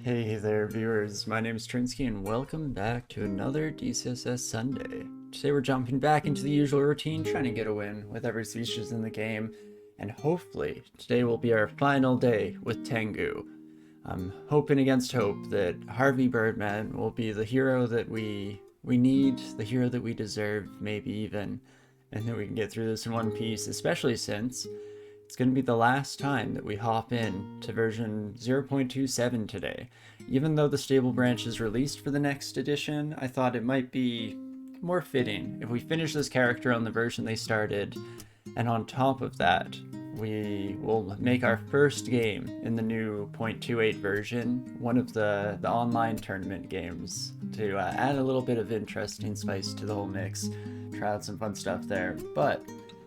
Hey there viewers, my name is Torinski and welcome back to another DCSS Sunday. Today we're jumping back into the usual routine, trying to get a win with every species in the game, and hopefully today will be our final day with Tengu. I'm hoping against hope that Harvey Birdman will be the hero that we need, the hero that we deserve, maybe even, and that we can get through this in one piece, especially since it's going to be the last time that we hop in to version 0.27 today. Even though the stable branch is released for the next edition, I thought it might be more fitting if we finish this character on the version they started, and on top of that, we will make our first game in the new 0.28 version, one of the online tournament games, to add a little bit of interesting spice to the whole mix, try out some fun stuff there. But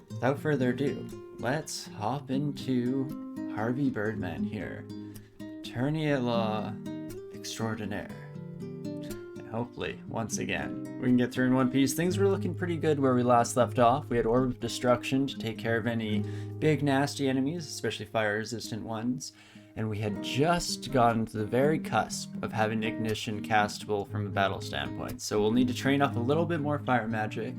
without further ado, let's hop into Harvey Birdman here. Attorney at law extraordinaire. And hopefully, once again, we can get through in one piece. Things were looking pretty good where we last left off. We had Orb of Destruction to take care of any big nasty enemies, especially fire-resistant ones. And we had just gotten to the very cusp of having Ignition castable from a battle standpoint. So we'll need to train up a little bit more fire magic,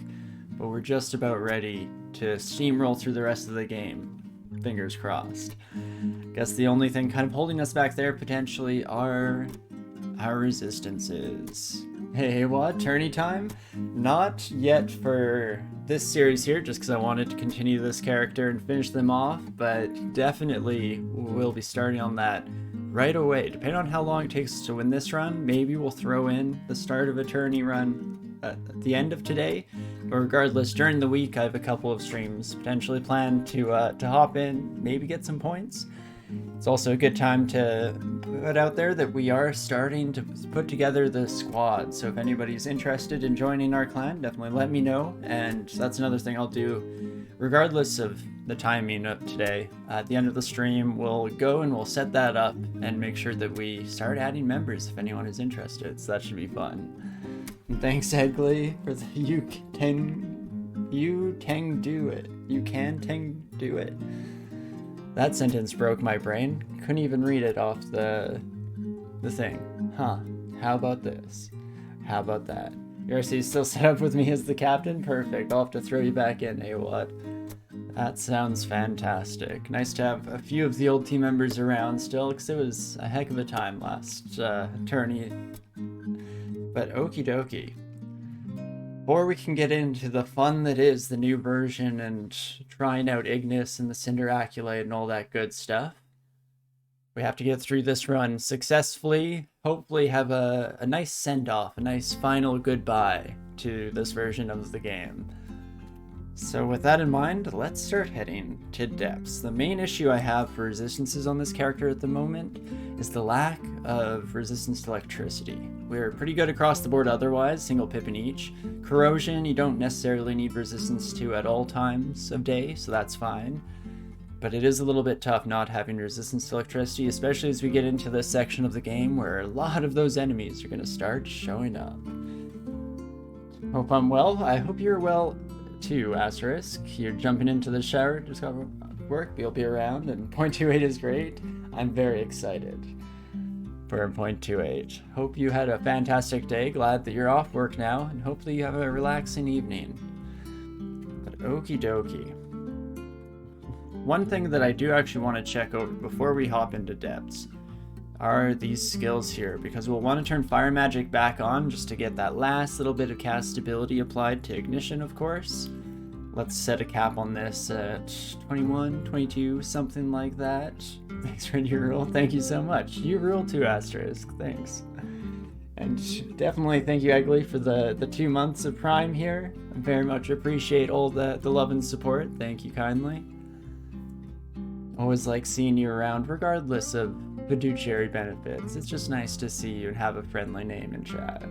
but we're just about ready to steamroll through the rest of the game. Fingers crossed. Guess the only thing kind of holding us back there potentially are our resistances. Hey, what? Tourney time? Not yet for this series here, just because I wanted to continue this character and finish them off, but definitely we'll be starting on that right away. Depending on how long it takes us to win this run, maybe we'll throw in the start of a tourney run at the end of today. But regardless, during the week I have a couple of streams potentially planned to hop in, maybe get some points. It's also a good time to put out there that we are starting to put together the squad, so if anybody's interested in joining our clan, definitely let me know. And that's another thing I'll do regardless of the timing of today. At the end of the stream, we'll go and we'll set that up and make sure that we start adding members if anyone is interested, so that should be fun. And thanks, Egley, for the you can do it. That sentence broke my brain. Couldn't even read it off the thing. Huh. How about this? How about that? You're still set up with me as the captain? Perfect. I'll have to throw you back in, eh, what? That sounds fantastic. Nice to have a few of the old team members around still, because it was a heck of a time last tourney. But okie dokie. Before we can get into the fun that is the new version and trying out Ignis and the Cinder Aculite and all that good stuff, we have to get through this run successfully, hopefully have a nice send-off, a nice final goodbye to this version of the game. So with that in mind, let's start heading to depths. The main issue I have for resistances on this character at the moment is the lack of resistance to electricity. We're pretty good across the board otherwise, single pip in each. Corrosion, you don't necessarily need resistance to at all times of day, so that's fine. But it is a little bit tough not having resistance to electricity, especially as we get into this section of the game where a lot of those enemies are going to start showing up. Hope I'm well. I hope you're well too, Asterisk. You're jumping into the shower, just got work, you'll be around, and 0.28 is great. I'm very excited for 0.28. Hope you had a fantastic day, glad that you're off work now, and hopefully you have a relaxing evening. But okie dokie. One thing that I do actually want to check over before we hop into depths are these skills here, because we'll want to turn fire magic back on just to get that last little bit of castability applied to Ignition, of course. Let's set a cap on this at 21, 22, something like that. Thanks for your rule. Thank you so much. You rule too, Asterisk. Thanks. And definitely thank you, Egley, for the 2 months of Prime here. I very much appreciate all the love and support. Thank you kindly. Always like seeing you around, regardless of fiduciary benefits. It's just nice to see you and have a friendly name in chat.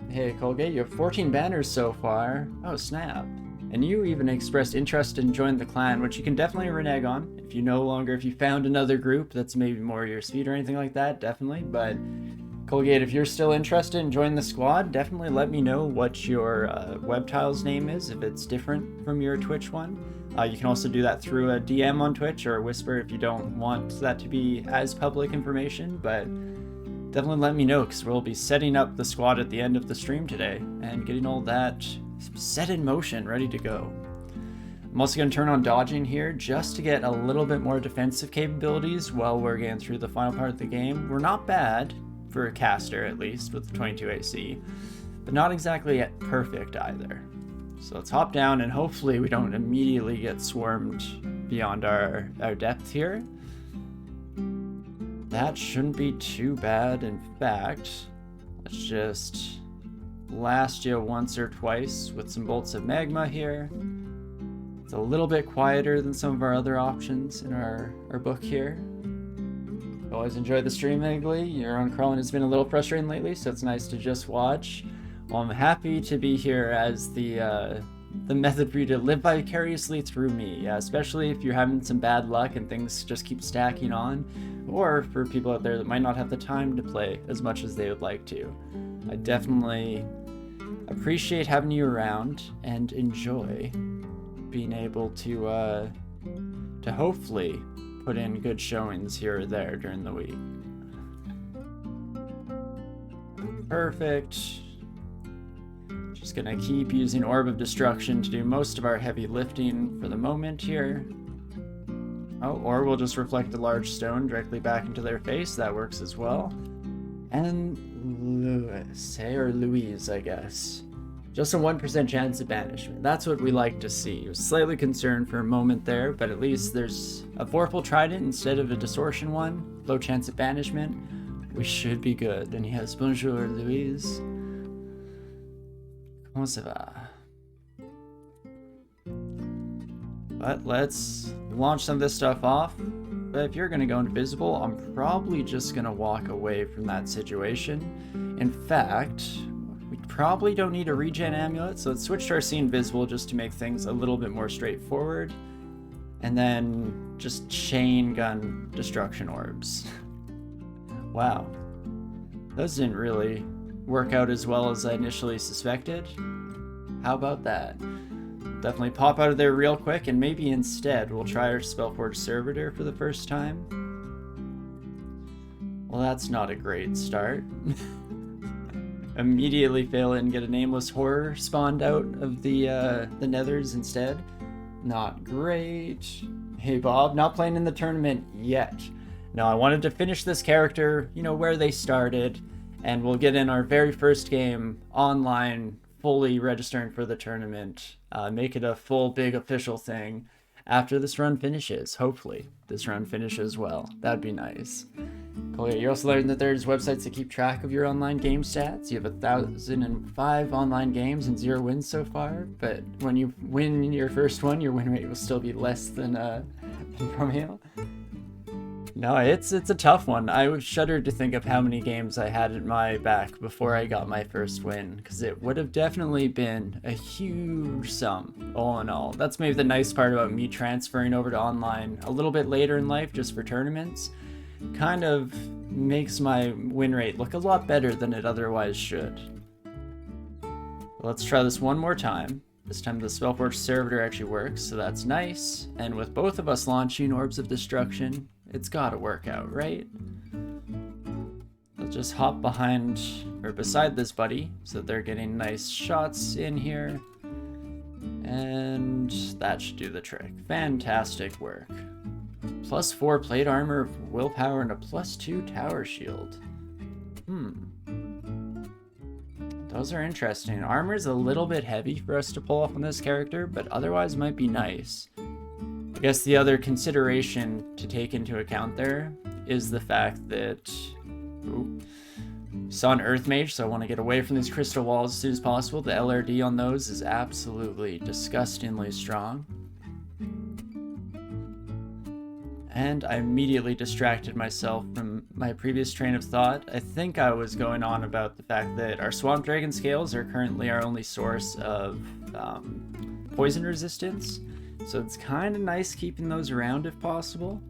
Hey, Colgate, you have 14 banners so far. Oh, snap. And you even expressed interest in joining the clan, which you can definitely renege on. If you found another group that's maybe more your speed or anything like that, definitely. But Colgate, if you're still interested in joining the squad, definitely let me know what your web tile's name is, if it's different from your Twitch one. You can also do that through a DM on Twitch or a whisper if you don't want that to be as public information, but definitely let me know, because we'll be setting up the squad at the end of the stream today and getting all that set in motion, ready to go. I'm also going to turn on dodging here just to get a little bit more defensive capabilities while we're getting through the final part of the game. We're not bad, for a caster at least, with the 22 AC, but not exactly perfect either. So let's hop down and hopefully we don't immediately get swarmed beyond our depth here. That shouldn't be too bad. In fact, let's just blast you once or twice with some bolts of magma here. It's a little bit quieter than some of our other options in our book here. Always enjoy the stream, Eggly. Your own crawling has been a little frustrating lately, so it's nice to just watch. Well, I'm happy to be here as the method for you to live vicariously through me, especially if you're having some bad luck and things just keep stacking on, or for people out there that might not have the time to play as much as they would like to. I definitely appreciate having you around and enjoy being able to hopefully put in good showings here or there during the week. Perfect. Just gonna keep using Orb of Destruction to do most of our heavy lifting for the moment here. Oh, or we'll just reflect a large stone directly back into their face. That works as well. And Louise, I guess. Just a 1% chance of banishment. That's what we like to see. I was slightly concerned for a moment there, but at least there's a Vorpal Trident instead of a Distortion one. Low chance of banishment. We should be good. And he has Bonjour, Louise. Comment ça va? But let's launch some of this stuff off. But if you're going to go invisible, I'm probably just going to walk away from that situation. In fact, we probably don't need a regen amulet, so let's switch to our See Invisible just to make things a little bit more straightforward. And then just chain gun destruction orbs. Wow. Those didn't really work out as well as I initially suspected. How about that? Definitely pop out of there real quick, and maybe instead we'll try our Spellforge Servitor for the first time. Well, that's not a great start. Immediately fail it and get a nameless horror spawned out of the nethers instead. Not great. Hey Bob, not playing in the tournament yet. No, I wanted to finish this character, you know, where they started, and we'll get in our very first game online, fully registering for the tournament, make it a full big official thing after this run finishes. Hopefully this run finishes well. That'd be nice. Cool. You also learned that there's websites to keep track of your online game stats. You have 1,005 online games and 0 wins so far, but when you win your first one, your win rate will still be less than Romeo. No, it's a tough one. I was shuddered to think of how many games I had at my back before I got my first win, because it would have definitely been a huge sum, all in all. That's maybe the nice part about me transferring over to online a little bit later in life just for tournaments. Kind of makes my win rate look a lot better than it otherwise should. Let's try this one more time. This time the Spellforge Servitor actually works, so that's nice. And with both of us launching Orbs of Destruction, it's gotta work out, right? Let's just hop behind, or beside this buddy, so that they're getting nice shots in here. And that should do the trick. Fantastic work. +4 plate armor of willpower and a +2 tower shield. Those are interesting. Armor's a little bit heavy for us to pull off on this character, but otherwise might be nice. I guess the other consideration to take into account there is the fact that saw an Earth Mage, so I want to get away from these crystal walls as soon as possible. The LRD on those is absolutely disgustingly strong. And I immediately distracted myself from my previous train of thought. I think I was going on about the fact that our Swamp Dragon scales are currently our only source of poison resistance. So it's kind of nice keeping those around if possible.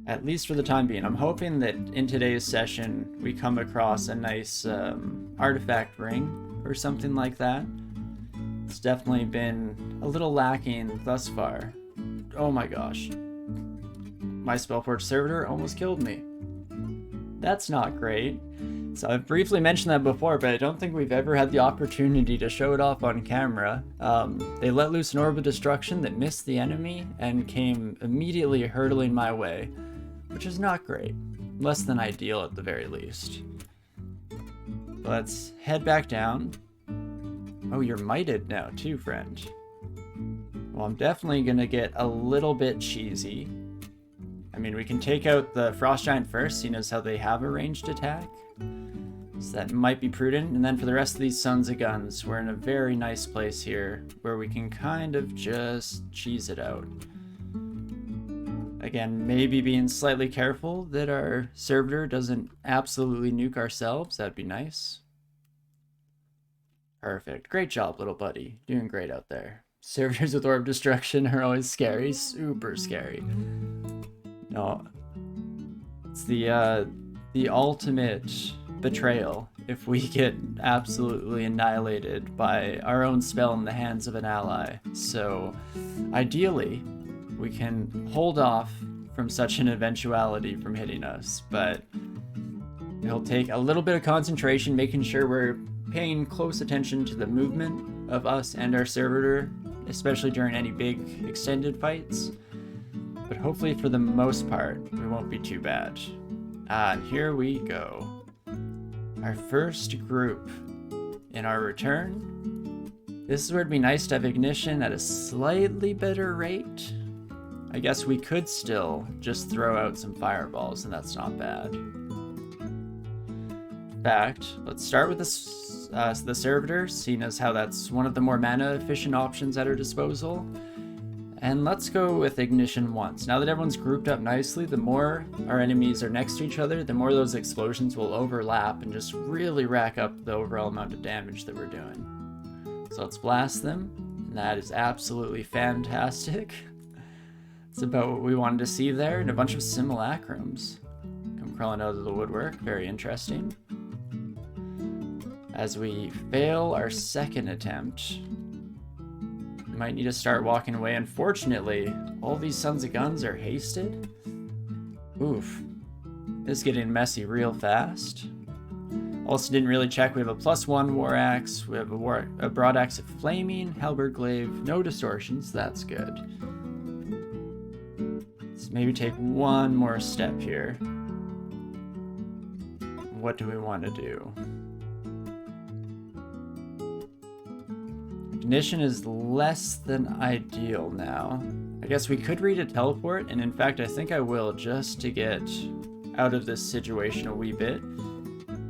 At least for the time being. I'm hoping that in today's session we come across a nice artifact ring or something like that. It's definitely been a little lacking thus far. Oh my gosh. My Spellforge servitor almost killed me. That's not great. So I've briefly mentioned that before, but I don't think we've ever had the opportunity to show it off on camera. They let loose an Orb of Destruction that missed the enemy and came immediately hurtling my way, which is not great. Less than ideal at the very least. Let's head back down. Oh, you're mited now too, friend. Well, I'm definitely gonna get a little bit cheesy. I mean, we can take out the Frost Giant first, seeing as how they have a ranged attack. So that might be prudent. And then for the rest of these Sons of Guns, we're in a very nice place here where we can kind of just cheese it out. Again, maybe being slightly careful that our servitor doesn't absolutely nuke ourselves. That'd be nice. Perfect. Great job, little buddy. Doing great out there. Servitors with Orb Destruction are always scary. Super scary. No. It's the ultimate betrayal if we get absolutely annihilated by our own spell in the hands of an ally. So, ideally, we can hold off from such an eventuality from hitting us, but it'll take a little bit of concentration, making sure we're paying close attention to the movement of us and our servitor, especially during any big extended fights. But hopefully for the most part, we won't be too bad. And here we go. Our first group in our return. This is where it'd be nice to have ignition at a slightly better rate. I guess we could still just throw out some fireballs, and that's not bad. In fact, let's start with the servitor, seeing as how that's one of the more mana efficient options at our disposal. And let's go with ignition once. Now that everyone's grouped up nicely, the more our enemies are next to each other, the more those explosions will overlap and just really rack up the overall amount of damage that we're doing. So let's blast them. And that is absolutely fantastic. It's about what we wanted to see there, and a bunch of simulacrums come crawling out of the woodwork. Very interesting. As we fail our second attempt, we might need to start walking away. Unfortunately, all these Sons of Guns are hasted. Oof. This is getting messy real fast. Also didn't really check. We have a +1 War Axe. We have a Broadaxe of Flaming, Halberd Glaive, no distortions. That's good. Let's maybe take one more step here. What do we want to do? Ignition is less than ideal now. I guess we could read a teleport, and in fact I think I will, just to get out of this situation a wee bit.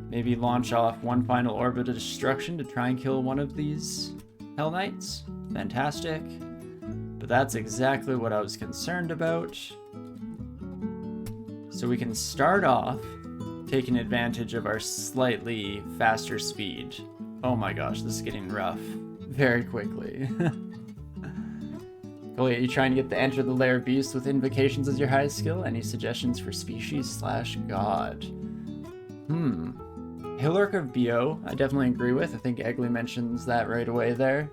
Maybe launch off one final Orb of Destruction to try and kill one of these Hell Knights. Fantastic. But that's exactly what I was concerned about. So we can start off taking advantage of our slightly faster speed. Oh my gosh, this is getting rough very quickly. Cool, are you trying to get the Enter the Lair Beast with Invocations as your highest skill? Any suggestions for species/god? Hillark of BO, I definitely agree with. I think Egley mentions that right away there.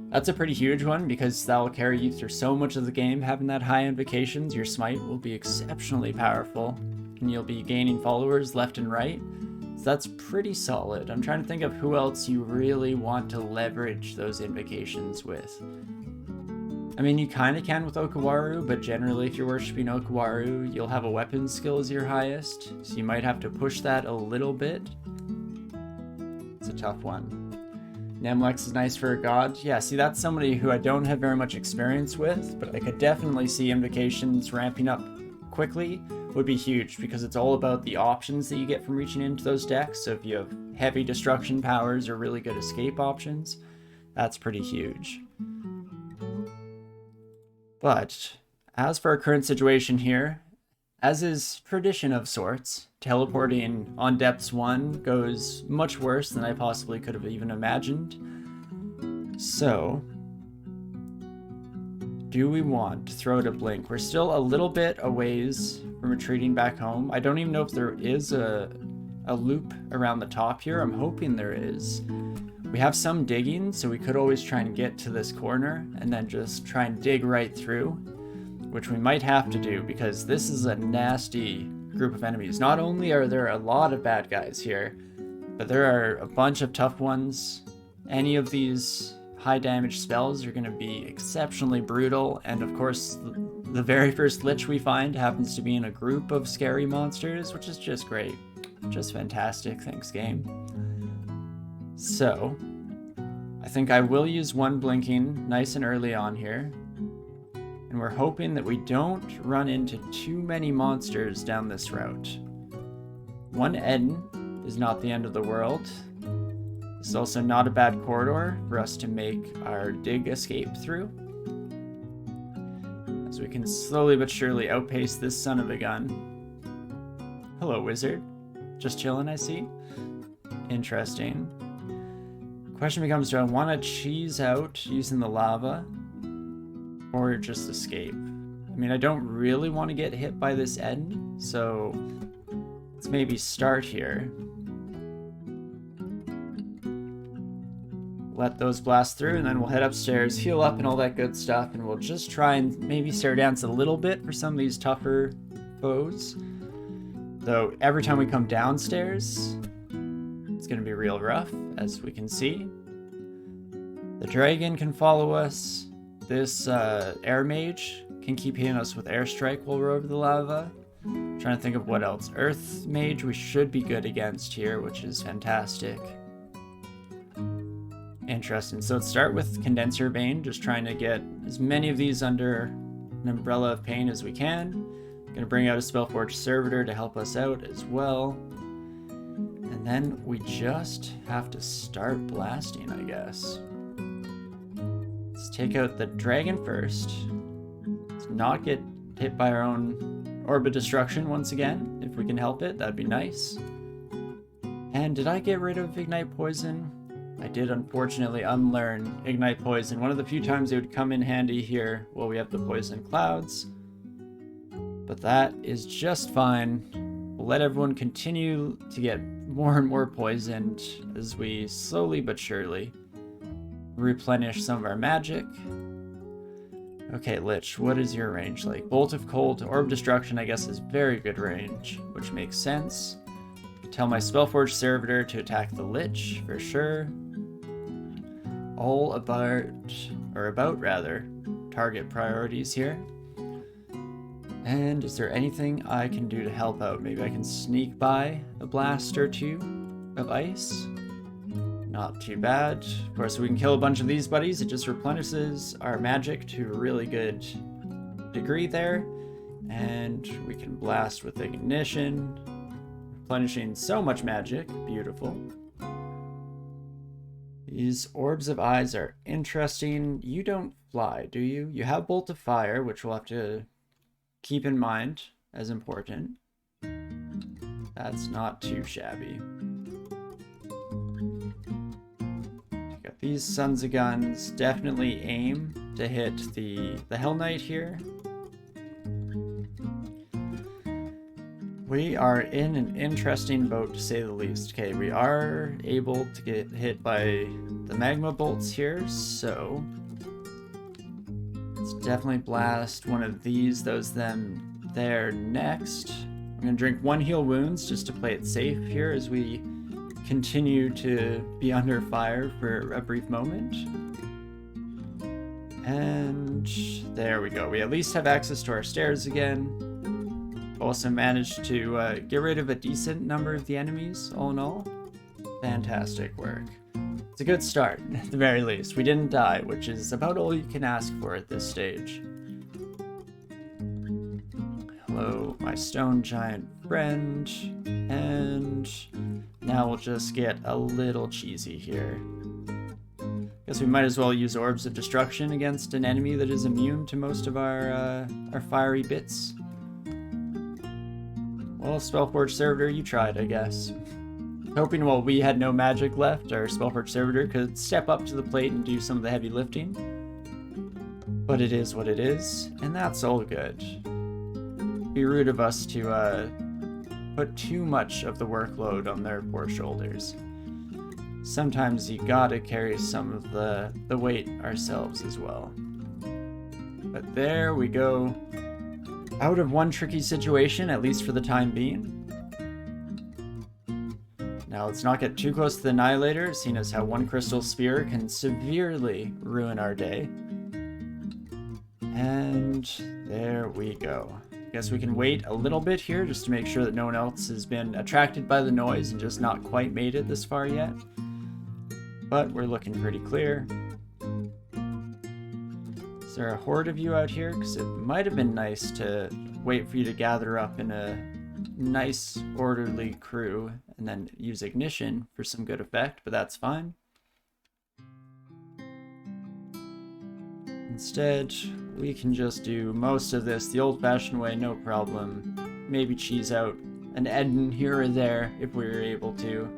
That's a pretty huge one because that will carry you through so much of the game. Having that high invocations, your smite will be exceptionally powerful, and you'll be gaining followers left and right. So that's pretty solid. I'm trying to think of who else you really want to leverage those invocations with. I mean, you kind of can with Okawaru, but generally if you're worshipping Okawaru, you'll have a weapon skill as your highest, so you might have to push that a little bit. It's a tough one. Nemlex is nice for a god. Yeah, see, that's somebody who I don't have very much experience with, but I could definitely see invocations ramping up quickly would be huge, because it's all about the options that you get from reaching into those decks. So if you have heavy destruction powers or really good escape options, that's pretty huge. But as for our current situation here, as is tradition of sorts, teleporting on Depths 1 goes much worse than I possibly could have even imagined. So, do we want to throw to blink? We're still a little bit a ways from retreating back home. I don't even know if there is a loop around the top here. I'm hoping there is. We have some digging, so we could always try and get to this corner and then just try and dig right through, which we might have to do because this is a nasty group of enemies. Not only are there a lot of bad guys here, but there are a bunch of tough ones. Any of these high damage spells are going to be exceptionally brutal, and of course the very first Lich we find happens to be in a group of scary monsters, which is just great. Just fantastic. Thanks, game. So, I think I will use one blinking nice and early on here. And we're hoping that we don't run into too many monsters down this route. One Eden is not the end of the world. It's also not a bad corridor for us to make our dig escape through. As we can slowly but surely outpace this son of a gun. Hello, wizard. Just chilling, I see. Interesting. Question becomes, do I want to cheese out using the lava or just escape? I mean, I don't really want to get hit by this end, so let's maybe start here. Let those blast through, and then we'll head upstairs, heal up and all that good stuff, and we'll just try and maybe stare dance a little bit for some of these tougher foes. Though every time we come downstairs, it's going to be real rough, as we can see. The dragon can follow us. This air mage can keep hitting us with airstrike while we're over the lava. I'm trying to think of what else. Earth mage we should be good against here, which is fantastic. Interesting. So let's start with Condenser Bane, just trying to get as many of these under an umbrella of pain as we can. Gonna bring out a Spellforge Servitor to help us out as well. And then we just have to start blasting, I guess. Let's take out the dragon first. Let's not get hit by our own Orb of Destruction once again. If we can help it, that'd be nice. And did I get rid of Ignite Poison? I did unfortunately unlearn Ignite Poison. One of the few times it would come in handy here while we have the Poison Clouds. But that is just fine. We'll let everyone continue to get more and more poisoned as we slowly but surely replenish some of our magic. Okay, Lich, what is your range like? Bolt of Cold, Orb of Destruction, I guess, is very good range, which makes sense. Tell my Spellforge Servitor to attack the Lich, for sure. All about target priorities here. And is there anything I can do to help out? Maybe I can sneak by a blast or two of ice. Not too bad. Of course, we can kill a bunch of these buddies. It just replenishes our magic to a really good degree there. And we can blast with Ignition, replenishing so much magic. Beautiful. These Orbs of Eyes are interesting. You don't fly, do you? You have Bolt of Fire, which we'll have to keep in mind as important. That's not too shabby. Got these Sons of Guns. Definitely aim to hit the Hell Knight here. We are in an interesting boat, to say the least. Okay, we are able to get hit by the magma bolts here, so let's definitely blast one of these, them there next. I'm gonna drink one heal wounds just to play it safe here as we continue to be under fire for a brief moment. And there we go. We at least have access to our stairs again. Also managed to get rid of a decent number of the enemies, all in all. Fantastic work. It's a good start, at the very least. We didn't die, which is about all you can ask for at this stage. Hello, my stone giant friend. And now we'll just get a little cheesy here. Guess we might as well use Orbs of Destruction against an enemy that is immune to most of our fiery bits. Well, Spellforge Servitor, you tried, I guess. Hoping while we had no magic left, our Spellforge Servitor could step up to the plate and do some of the heavy lifting. But it is what it is, and that's all good. Be rude of us to put too much of the workload on their poor shoulders. Sometimes you gotta carry some of the weight ourselves as well. But there we go. Out of one tricky situation, at least for the time being. Now let's not get too close to the Annihilator, seeing as how one crystal spear can severely ruin our day. And there we go. Guess we can wait a little bit here just to make sure that no one else has been attracted by the noise and just not quite made it this far yet. But we're looking pretty clear. Is there a horde of you out here? Because it might have been nice to wait for you to gather up in a nice orderly crew and then use ignition for some good effect, but that's fine. Instead, we can just do most of this the old-fashioned way, no problem. Maybe cheese out an Eden here or there if we were able to.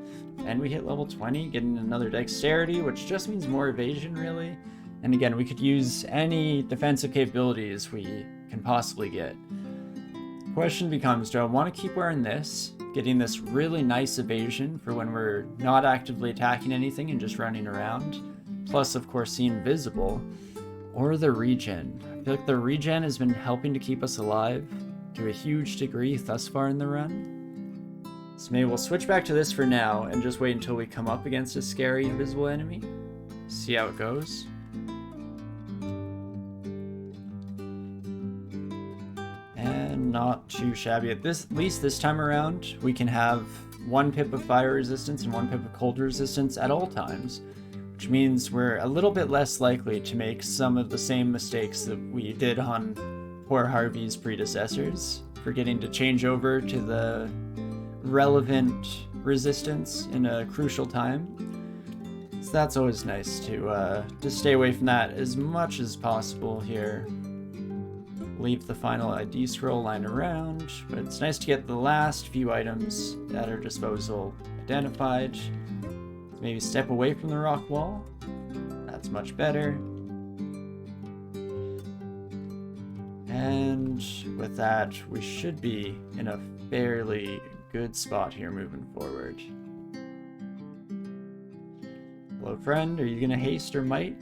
And we hit level 20, getting another dexterity, which just means more evasion, really. And again, we could use any defensive capabilities we can possibly get. The question becomes, do I want to keep wearing this, getting this really nice evasion for when we're not actively attacking anything and just running around, plus, of course, seeing visible, or the regen? I feel like the regen has been helping to keep us alive to a huge degree thus far in the run. So maybe we'll switch back to this for now and just wait until we come up against a scary invisible enemy. See how it goes. And not too shabby. At least this time around, we can have 1 pip of fire resistance and 1 pip of cold resistance at all times, which means we're a little bit less likely to make some of the same mistakes that we did on poor Harvey's predecessors, forgetting to change over to the relevant resistance in a crucial time. So that's always nice to stay away from that as much as possible here. Leave the final ID scroll lying around, but it's nice to get the last few items at our disposal identified. Maybe step away from the rock wall. That's much better. And with that, we should be in a fairly good spot here moving forward. Hello, friend. Are you gonna haste or might?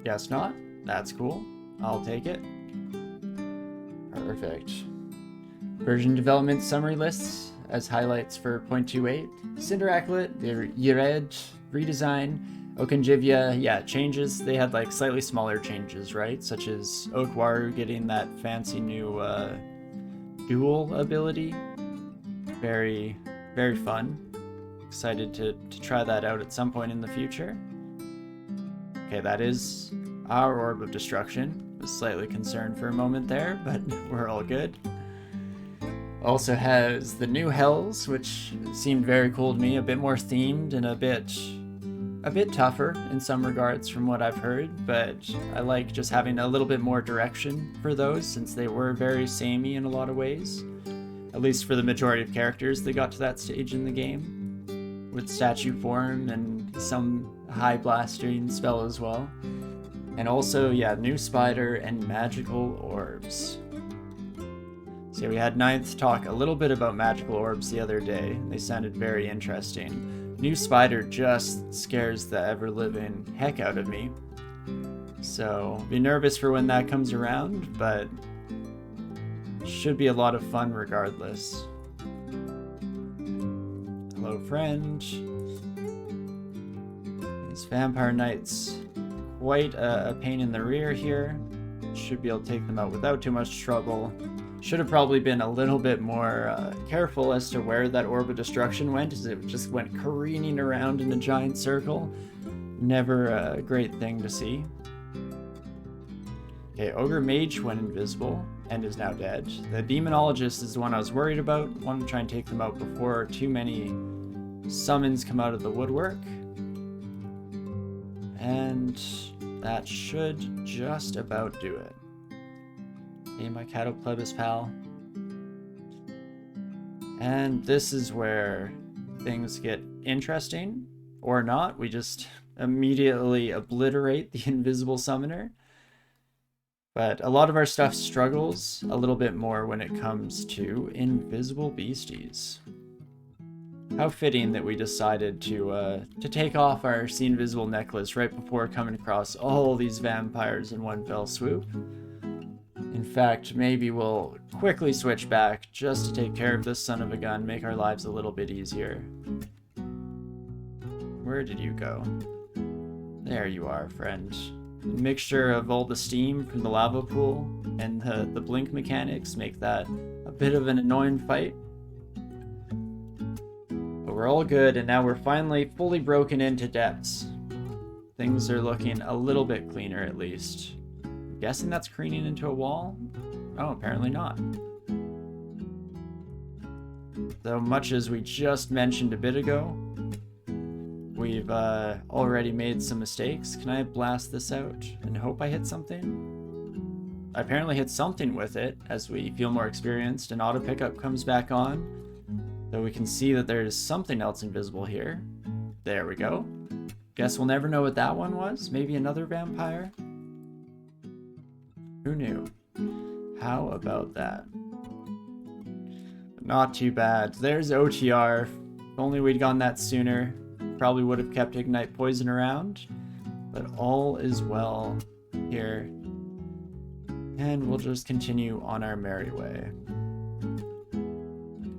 Guess not. That's cool. I'll take it. Perfect. Version development summary lists as highlights for 0.28. Cinderaklet, the Yered redesign. Okanjivya, yeah, changes. They had like slightly smaller changes, right? Such as Okwaru getting that fancy new dual ability. Very, very fun. Excited to try that out at some point in the future. Okay, that is our Orb of Destruction. Was slightly concerned for a moment there, but we're all good. Also has the new Hells, which seemed very cool to me, a bit more themed and a bit tougher in some regards from what I've heard, but I like just having a little bit more direction for those since they were very samey in a lot of ways. At least for the majority of characters that got to that stage in the game, with statue form and some high blasting spell as well. And also, yeah, new spider and magical orbs. So yeah, we had Ninth talk a little bit about magical orbs the other day. They sounded very interesting. New spider just scares the ever-living heck out of me. So, be nervous for when that comes around, but should be a lot of fun regardless. Hello, friend. These vampire knights, quite a pain in the rear here. Should be able to take them out without too much trouble. Should have probably been a little bit more careful as to where that Orb of Destruction went, as it just went careening around in a giant circle. Never a great thing to see. Okay, Ogre Mage went invisible and is now dead. The Demonologist is the one I was worried about. Want to try and take them out before too many summons come out of the woodwork. And that should just about do it. Hey, my Catoplebis pal. And this is where things get interesting, or not. We just immediately obliterate the invisible summoner. But a lot of our stuff struggles a little bit more when it comes to invisible beasties. How fitting that we decided to take off our See Invisible necklace right before coming across all these vampires in one fell swoop. In fact, maybe we'll quickly switch back just to take care of this son of a gun, make our lives a little bit easier. Where did you go? There you are, friend. The mixture of all the steam from the lava pool and the blink mechanics make that a bit of an annoying fight. But we're all good, and now we're finally fully broken into depths. Things are looking a little bit cleaner, at least. I'm guessing that's careening into a wall? Oh, apparently not. Though much as we just mentioned a bit ago, we've already made some mistakes. Can I blast this out and hope I hit something? I apparently hit something with it as we feel more experienced, and auto pickup comes back on. Though we can see that there's something else invisible here. There we go. Guess we'll never know what that one was. Maybe another vampire? Who knew? How about that? Not too bad. There's OTR. If only we'd gone that sooner. Probably would have kept Ignite Poison around, but all is well here, and we'll just continue on our merry way.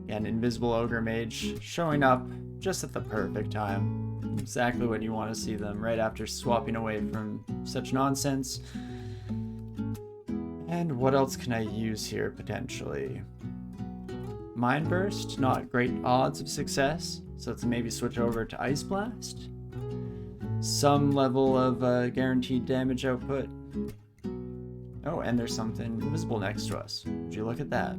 Again, Invisible Ogre Mage showing up just at the perfect time, exactly when you want to see them, right after swapping away from such nonsense. And what else can I use here, potentially? Mind Burst, not great odds of success. So let's maybe switch over to Ice Blast. Some level of guaranteed damage output. Oh, and there's something invisible next to us. Would you look at that?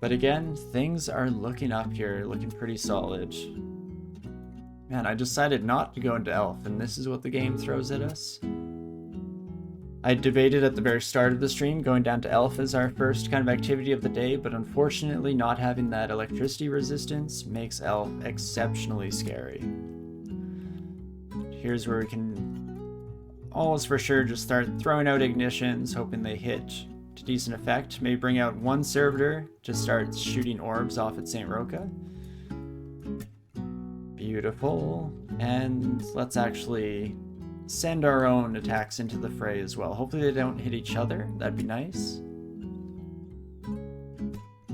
But again, things are looking up here, looking pretty solid. Man, I decided not to go into Elf, and this is what the game throws at us. I debated at the very start of the stream going down to Elf as our first kind of activity of the day, but unfortunately not having that electricity resistance makes Elf exceptionally scary. Here's where we can almost for sure just start throwing out ignitions, hoping they hit to decent effect. Maybe bring out one servitor to start shooting orbs off at St. Roca. Beautiful. And let's actually send our own attacks into the fray as well. Hopefully they don't hit each other. That'd be nice.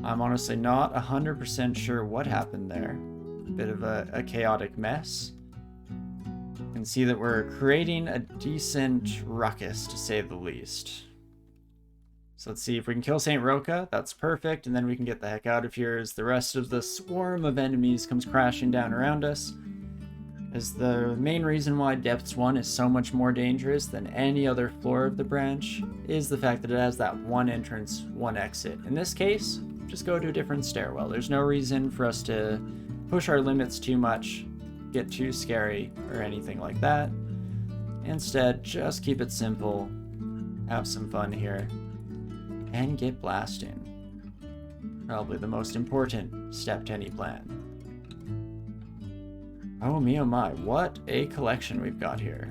I'm honestly not 100% sure what happened there. Bit of a chaotic mess. You can see that we're creating a decent ruckus, to say the least. So let's see if we can kill St. Roca. That's perfect, and then we can get the heck out of here as the rest of the swarm of enemies comes crashing down around us. As the main reason why Depths 1 is so much more dangerous than any other floor of the branch is the fact that it has that one entrance, one exit. In this case, just go to a different stairwell. There's no reason for us to push our limits too much, get too scary, or anything like that. Instead, just keep it simple, have some fun here, and get blasting. Probably the most important step to any plan. Oh me oh my, what a collection we've got here.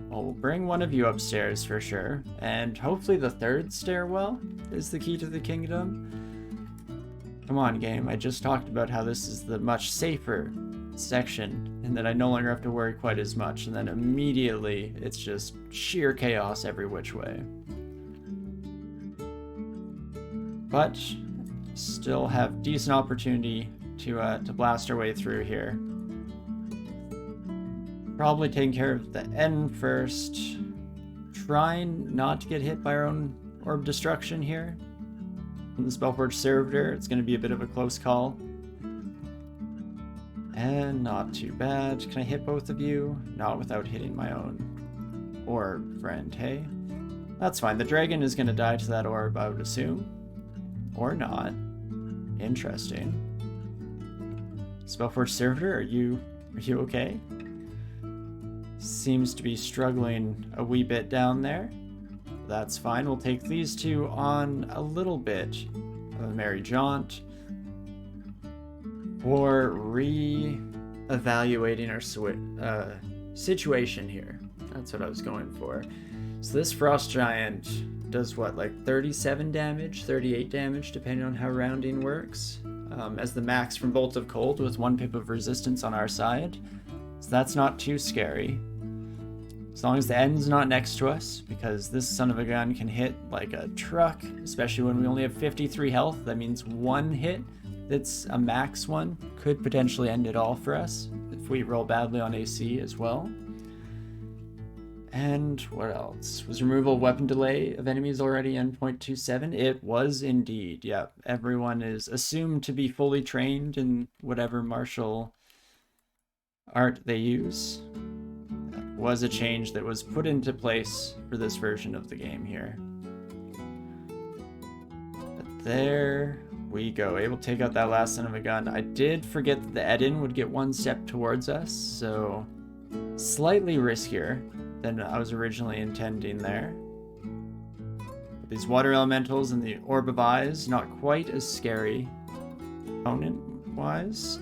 Well, we'll bring one of you upstairs for sure, and hopefully the third stairwell is the key to the kingdom. Come on, game, I just talked about how this is the much safer section, and that I no longer have to worry quite as much, and then immediately it's just sheer chaos every which way. But still have decent opportunity to blast our way through here. Probably taking care of the end first. Trying not to get hit by our own orb destruction here. From the Spellforge Servitor, it's going to be a bit of a close call. And not too bad. Can I hit both of you? Not without hitting my own orb friend, hey? That's fine. The dragon is going to die to that orb, I would assume. Or not. Interesting. Spellforge Servitor, are you okay? Seems to be struggling a wee bit down there. That's fine. We'll take these two on a little bit of a merry jaunt for re-evaluating our situation here. That's what I was going for. So this Frost Giant does what, like 37 damage, 38 damage, depending on how rounding works, as the max from Bolt of Cold with 1 pip of resistance on our side. So that's not too scary. As long as the end's not next to us, because this son of a gun can hit like a truck, especially when we only have 53 health. That means 1 hit that's a max one could potentially end it all for us if we roll badly on AC as well. And what else? Was removal of weapon delay of enemies already in 0.27? It was indeed, yeah. Everyone is assumed to be fully trained in whatever martial art they use. That was a change that was put into place for this version of the game here. But there we go, able to take out that last son of a gun. I did forget that the Edin would get 1 step towards us, so slightly riskier than I was originally intending there. But these water elementals and the Orb of Eyes, not quite as scary opponent-wise.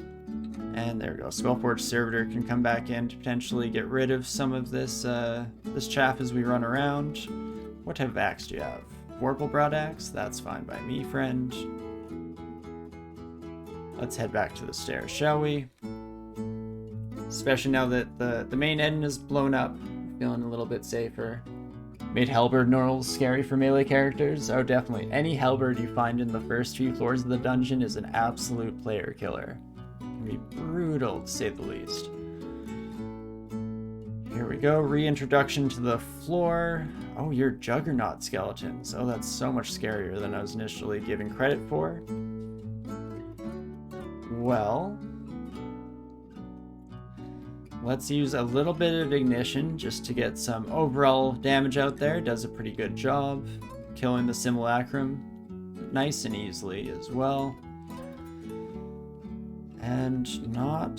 And there we go, Spellforged Servitor can come back in to potentially get rid of some of this this chaff as we run around. What type of axe do you have? Vorpal Broadaxe? That's fine by me, friend. Let's head back to the stairs, shall we? Especially now that the main Edin is blown up. Feeling a little bit safer. Made Halberd Norls scary for melee characters? Oh, definitely. Any Halberd you find in the first few floors of the dungeon is an absolute player killer. It can be brutal, to say the least. Here we go. Reintroduction to the floor. Oh, you're Juggernaut skeletons. Oh, that's so much scarier than I was initially giving credit for. Well, let's use a little bit of ignition just to get some overall damage out there. Does a pretty good job killing the simulacrum nice and easily as well. And not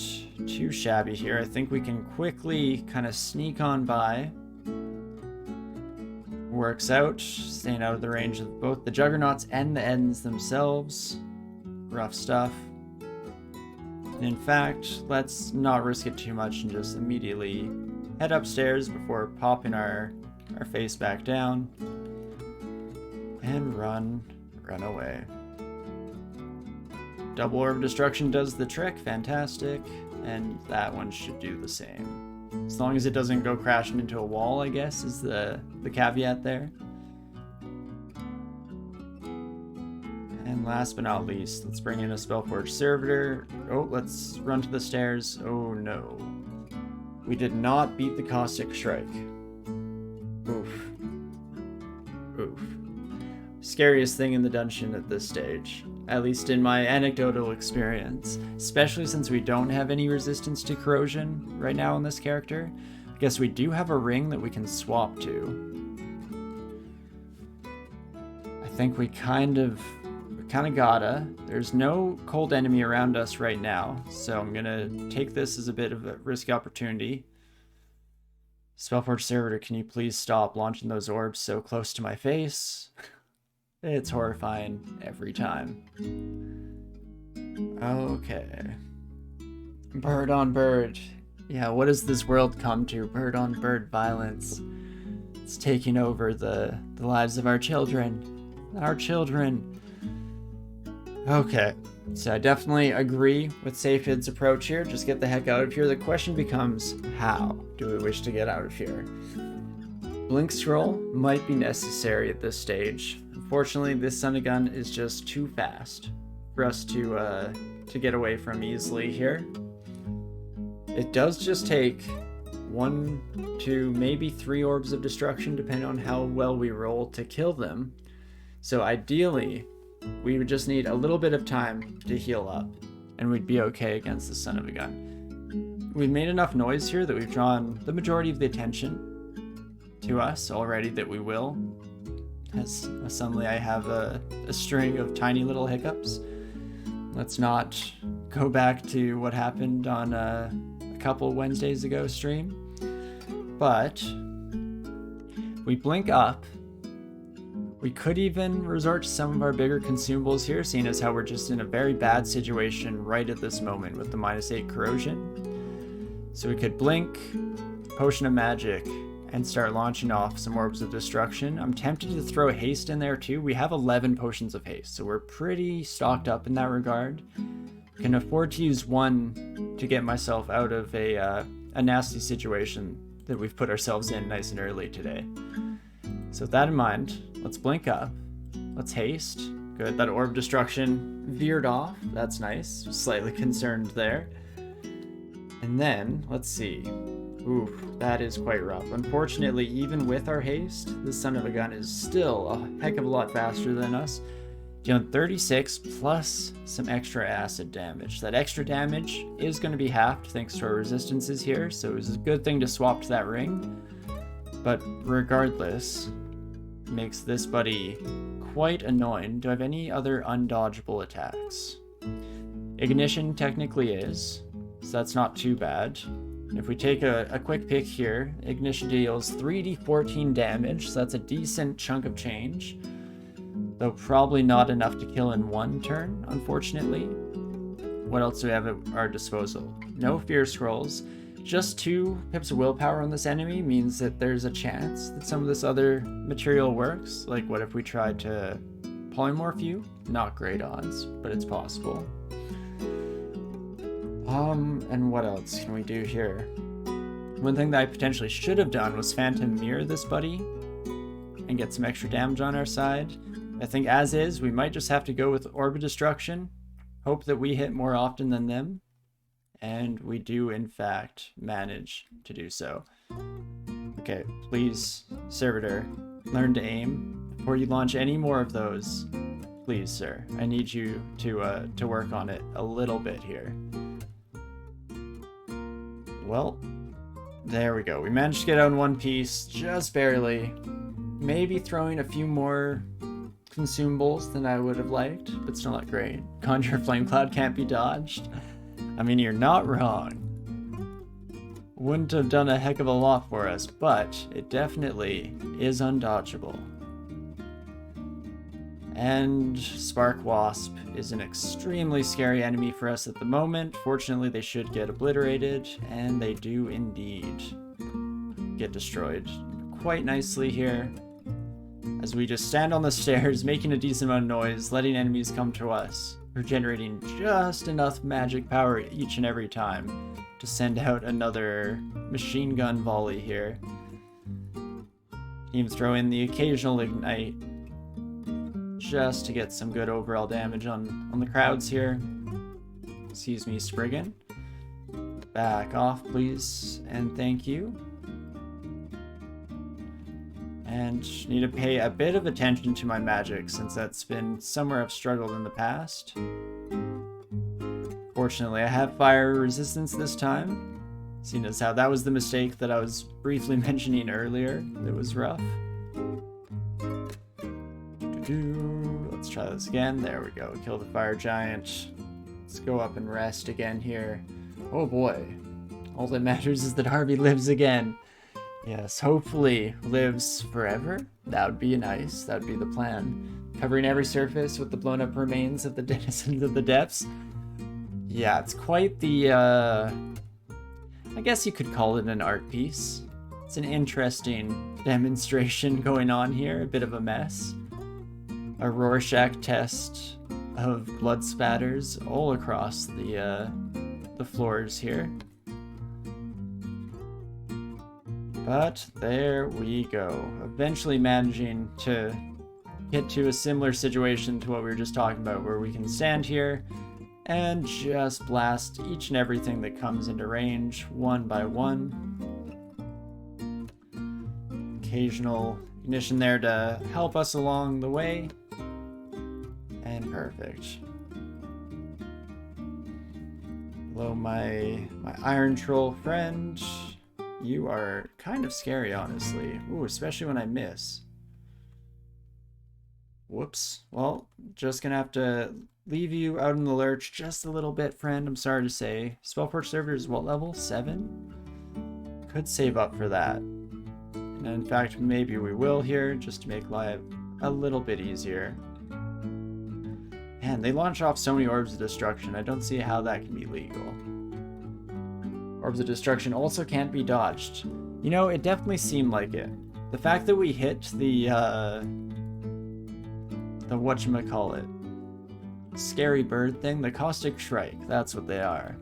too shabby here. I think we can quickly kind of sneak on by. Works out, staying out of the range of both the Juggernauts and the Edins themselves. Rough stuff. In fact, let's not risk it too much and just immediately head upstairs before popping our face back down and run away. Double Orb of Destruction does the trick, fantastic, and that one should do the same. As long as it doesn't go crashing into a wall, I guess, is the caveat there. And last but not least, let's bring in a Spellforged Servitor. Oh, let's run to the stairs. Oh no. We did not beat the Caustic Strike. Oof. Oof. Scariest thing in the dungeon at this stage. At least in my anecdotal experience. Especially since we don't have any resistance to corrosion right now in this character. I guess we do have a ring that we can swap to. I think we kind of gotta. There's no cold enemy around us right now, so I'm gonna take this as a bit of a risky opportunity. Spellforged Servitor, can you please stop launching those orbs so close to my face? It's horrifying every time. Okay. Bird on bird. Yeah, what does this world come to? Bird on bird violence. It's taking over the lives of our children. Our children. Okay, so I definitely agree with Safed's approach here. Just get the heck out of here. The question becomes, how do we wish to get out of here? Blink Scroll might be necessary at this stage. Unfortunately, this son of gun is just too fast for us to get away from easily here. It does just take 1, 2, maybe 3 Orbs of Destruction, depending on how well we roll to kill them. So ideally, we would just need a little bit of time to heal up, and we'd be okay against the son of a gun. We've made enough noise here that we've drawn the majority of the attention to us already that we will. As suddenly I have a string of tiny little hiccups. Let's not go back to what happened on a couple Wednesdays ago stream. But we blink up. We could even resort to some of our bigger consumables here, seeing as how we're just in a very bad situation right at this moment with the -8 corrosion. So we could blink, Potion of Magic, and start launching off some Orbs of Destruction. I'm tempted to throw haste in there too. We have 11 potions of haste, so we're pretty stocked up in that regard. Can afford to use one to get myself out of a nasty situation that we've put ourselves in nice and early today. So with that in mind, let's blink up. Let's haste. Good, that Orb Destruction veered off. That's nice. Slightly concerned there. And then, let's see. Oof, that is quite rough. Unfortunately, even with our haste, this son of a gun is still a heck of a lot faster than us. Dealing 36 plus some extra acid damage. That extra damage is going to be halved thanks to our resistances here, so it was a good thing to swap to that ring. But regardless, makes this buddy quite annoying. Do I have any other undodgeable attacks? Ignition technically is, so that's not too bad. If we take a quick pick here, Ignition deals 3d14 damage, so that's a decent chunk of change. Though probably not enough to kill in one turn, unfortunately. What else do we have at our disposal? No Fear Scrolls. Just 2 pips of willpower on this enemy means that there's a chance that some of this other material works. Like, what if we tried to polymorph you? Not great odds, but it's possible. And what else can we do here? One thing that I potentially should have done was Phantom Mirror this buddy and get some extra damage on our side. I think as is, we might just have to go with Orb of Destruction. Hope that we hit more often than them. And we do, in fact, manage to do so. Okay, please, Servitor, learn to aim. Before you launch any more of those, please, sir, I need you to work on it a little bit here. Well, there we go. We managed to get out in one piece, just barely. Maybe throwing a few more consumables than I would have liked, but still not great. Conjure Flame Cloud can't be dodged. I mean, you're not wrong. Wouldn't have done a heck of a lot for us, but it definitely is undodgeable. And Spark Wasp is an extremely scary enemy for us at the moment. Fortunately, they should get obliterated, and they do indeed get destroyed quite nicely here. As we just stand on the stairs, making a decent amount of noise, letting enemies come to us. We're generating just enough magic power each and every time to send out another machine gun volley here. Even throw in the occasional ignite just to get some good overall damage on the crowds here. Excuse me, Spriggan. Back off, please, and thank you. And need to pay a bit of attention to my magic, since that's been somewhere I've struggled in the past. Fortunately, I have fire resistance this time, seeing as how that was the mistake that I was briefly mentioning earlier. It was rough. Let's try this again. There we go. Kill the fire giant. Let's go up and rest again here. Oh boy. All that matters is that Harvey lives again. Yes, hopefully lives forever. That would be nice. That would be the plan. Covering every surface with the blown up remains of the denizens of the depths. Yeah, it's quite the, I guess you could call it an art piece. It's an interesting demonstration going on here. A bit of a mess. A Rorschach test of blood spatters all across the floors here. But there we go. Eventually managing to get to a similar situation to what we were just talking about, where we can stand here and just blast each and everything that comes into range one by one. Occasional ignition there to help us along the way. And perfect. Hello, my Iron Troll friend. You are kind of scary, honestly. Ooh, especially when I miss. Whoops. Well, just gonna have to leave you out in the lurch just a little bit, friend. I'm sorry to say. Spellforge Servitor is what level? 7? Could save up for that. And in fact, maybe we will here, just to make life a little bit easier. Man, they launch off so many Orbs of Destruction. I don't see how that can be legal. Orbs of Destruction also can't be dodged. You know, it definitely seemed like it. The fact that we hit the whatchamacallit, scary bird thing, the caustic shrike, that's what they are,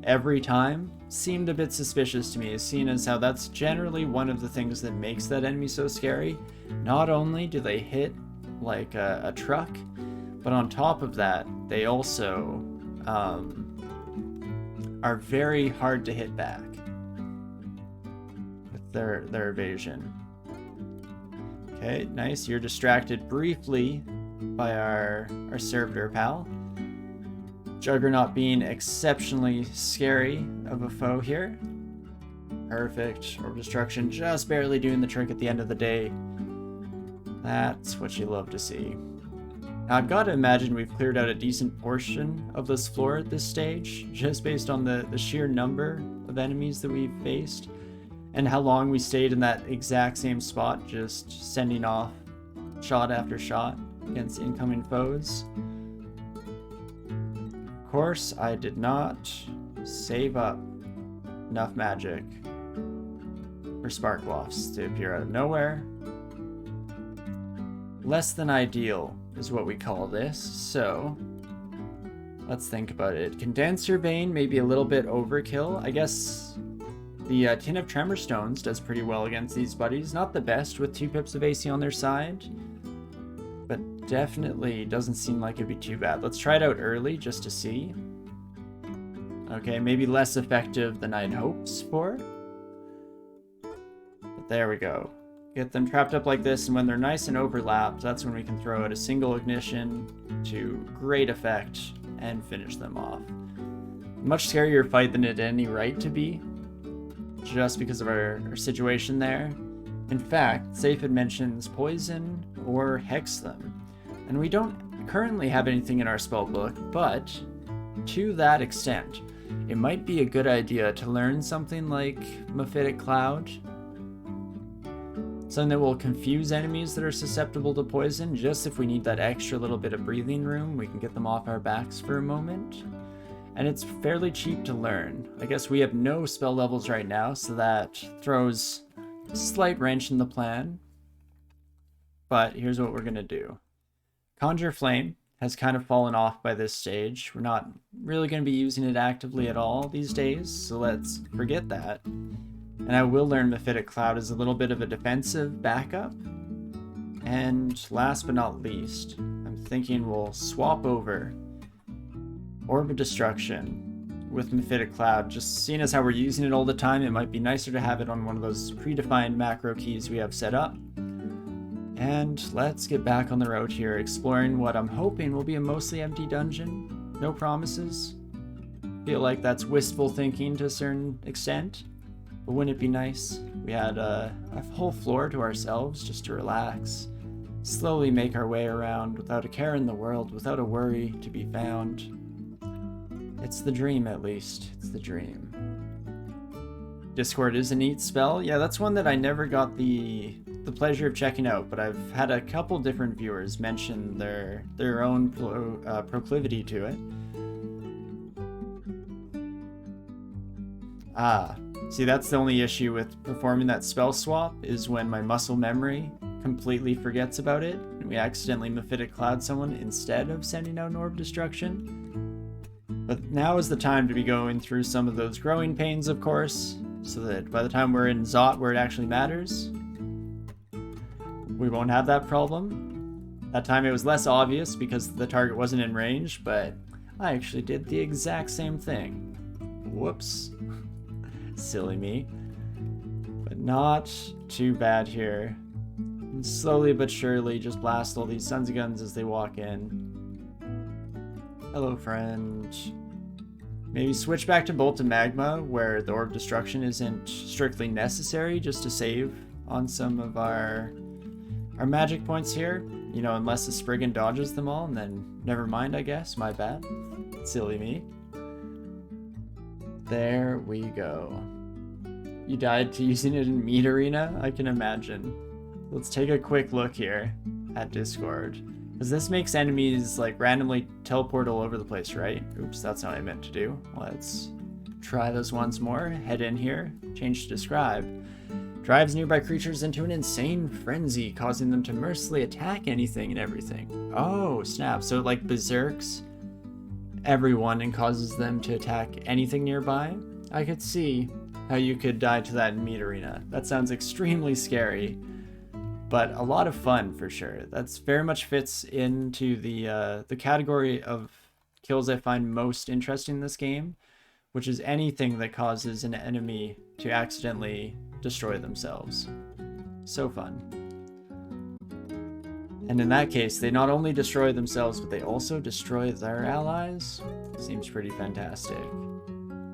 every time seemed a bit suspicious to me, seeing as how that's generally one of the things that makes that enemy so scary. Not only do they hit like a truck, but on top of that, they also are very hard to hit back with their evasion. Okay, nice. You're distracted briefly by our servitor pal. Juggernaut being exceptionally scary of a foe here. Perfect. Orb Destruction just barely doing the trick at the end of the day. That's what you love to see. Now, I've got to imagine we've cleared out a decent portion of this floor at this stage, just based on the sheer number of enemies that we've faced, and how long we stayed in that exact same spot, just sending off shot after shot against incoming foes. Of course, I did not save up enough magic for spark lofts to appear out of nowhere. Less than ideal is what we call this, so let's think about it. Condenser Bane may be a little bit overkill. I guess the Tin of Tremor Stones does pretty well against these buddies. Not the best with 2 pips of AC on their side, but definitely doesn't seem like it'd be too bad. Let's try it out early just to see. Okay, maybe less effective than I'd hoped for. But there we go. Get them trapped up like this, and when they're nice and overlapped, that's when we can throw out a single ignition to great effect and finish them off. Much scarier fight than it had any right to be, just because of our situation there. In fact, Saphid mentions poison or hex them, and we don't currently have anything in our spellbook, but to that extent, it might be a good idea to learn something like Mephitic Cloud, something that will confuse enemies that are susceptible to poison. Just if we need that extra little bit of breathing room, we can get them off our backs for a moment. And it's fairly cheap to learn. I guess we have no spell levels right now, so that throws a slight wrench in the plan. But here's what we're going to do. Conjure Flame has kind of fallen off by this stage. We're not really going to be using it actively at all these days, so let's forget that. And I will learn Mephitic Cloud as a little bit of a defensive backup. And last but not least, I'm thinking we'll swap over Orb of Destruction with Mephitic Cloud. Just seeing as how we're using it all the time, it might be nicer to have it on one of those predefined macro keys we have set up. And let's get back on the road here, exploring what I'm hoping will be a mostly empty dungeon. No promises. Feel like that's wistful thinking to a certain extent. But wouldn't it be nice? We had a whole floor to ourselves just to relax, slowly make our way around without a care in the world, without a worry to be found. It's the dream, at least. It's the dream. Discord is a neat spell. Yeah, that's one that I never got the pleasure of checking out, but I've had a couple different viewers mention their own proclivity to it. See, that's the only issue with performing that spell swap, is when my muscle memory completely forgets about it, and we accidentally Mephitic Cloud someone instead of sending out an Orb Destruction. But now is the time to be going through some of those growing pains, of course, so that by the time we're in Zot where it actually matters, we won't have that problem. That time it was less obvious because the target wasn't in range, but I actually did the exact same thing. Whoops. Silly me. But not too bad here. And slowly but surely just blast all these sons of guns as they walk in. Hello, friend. Maybe switch back to Bolt of Magma, where the Orb Destruction isn't strictly necessary, just to save on some of our magic points here. You know, unless the Spriggan dodges them all, and then never mind, I guess. My bad. Silly me. There we go. You died to using it in Meat Arena? I can imagine. Let's take a quick look here at Discord. Because this makes enemies like randomly teleport all over the place, right? Oops, that's not what I meant to do. Let's try this once more. Head in here, change to describe. Drives nearby creatures into an insane frenzy, causing them to mercilessly attack anything and everything. Oh, snap. So it like berserks everyone and causes them to attack anything nearby? I could see how you could die to that in Meat Arena. That sounds extremely scary, but a lot of fun for sure. That's very much fits into the category of kills I find most interesting in this game, which is anything that causes an enemy to accidentally destroy themselves. So fun. And in that case, they not only destroy themselves, but they also destroy their allies. Seems pretty fantastic.